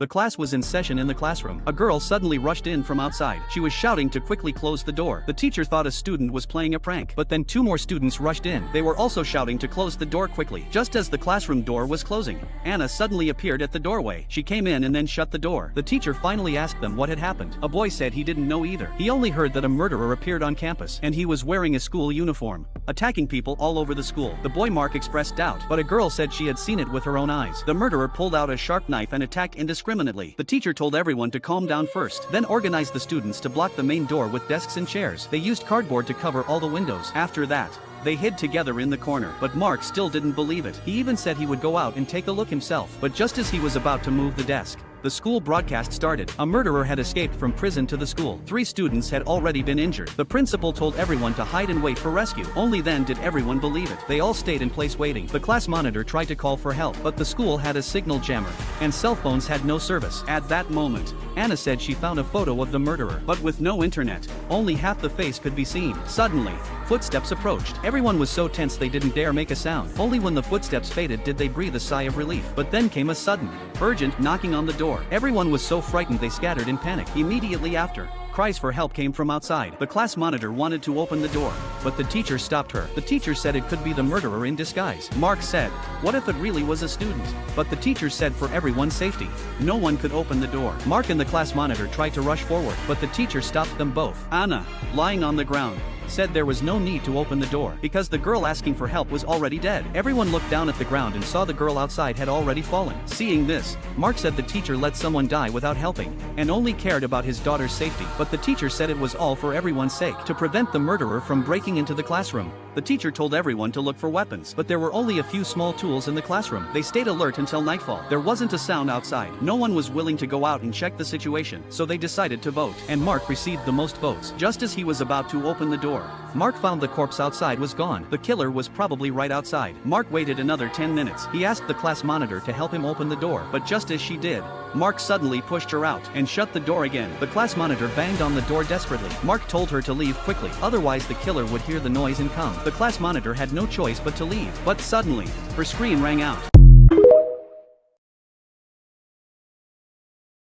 The class was in session in the classroom. A girl suddenly rushed in from outside. She was shouting to quickly close the door. The teacher thought a student was playing a prank, but then two more students rushed in. They were also shouting to close the door quickly. Just as the classroom door was closing, Anna suddenly appeared at the doorway. She came in and then shut the door. The teacher finally asked them what had happened. A boy said he didn't know either. He only heard that a murderer appeared on campus, and he was wearing a school uniform, attacking people all over the school. The boy Mark expressed doubt, but a girl said she had seen it with her own eyes. The murderer pulled out a sharp knife and attacked indiscriminately. The teacher told everyone to calm down first, then organized the students to block the main door with desks and chairs. They used cardboard to cover all the windows. After that, they hid together in the corner, but Mark still didn't believe it. He even said he would go out and take a look himself. But just as he was about to move the desk, the school broadcast started. A murderer had escaped from prison to the school. 3 students had already been injured. The principal told everyone to hide and wait for rescue. Only then did everyone believe it. They all stayed in place waiting. The class monitor tried to call for help, but the school had a signal jammer, and cell phones had no service. At that moment, Anna said she found a photo of the murderer, but with no internet, only half the face could be seen. Suddenly, footsteps approached. Everyone was so tense they didn't dare make a sound. Only when the footsteps faded did they breathe a sigh of relief. But then came a sudden, urgent knocking on the door. Everyone was so frightened they scattered in panic. Immediately after, cries for help came from outside. The class monitor wanted to open the door, but the teacher stopped her. The teacher said it could be the murderer in disguise. Mark said, "What if it really was a student?" But the teacher said for everyone's safety, no one could open the door. Mark and the class monitor tried to rush forward, but the teacher stopped them both. Anna, lying on the ground, said there was no need to open the door because the girl asking for help was already dead. Everyone looked down at the ground and saw the girl outside had already fallen. Seeing this, Mark said the teacher let someone die without helping and only cared about his daughter's safety. But the teacher said it was all for everyone's sake, to prevent the murderer from breaking into the classroom. The teacher told everyone to look for weapons, but there were only a few small tools in the classroom. They stayed alert until nightfall. There wasn't a sound outside. No one was willing to go out and check the situation, so they decided to vote, and Mark received the most votes. Just as he was about to open the door, Mark found the corpse outside was gone. The killer was probably right outside. Mark waited another 10 minutes. He asked the class monitor to help him open the door, but just as she did, Mark suddenly pushed her out and shut the door again. The class monitor banged on the door desperately. Mark told her to leave quickly, otherwise the killer would hear the noise and come. The class monitor had no choice but to leave, but suddenly, her scream rang out.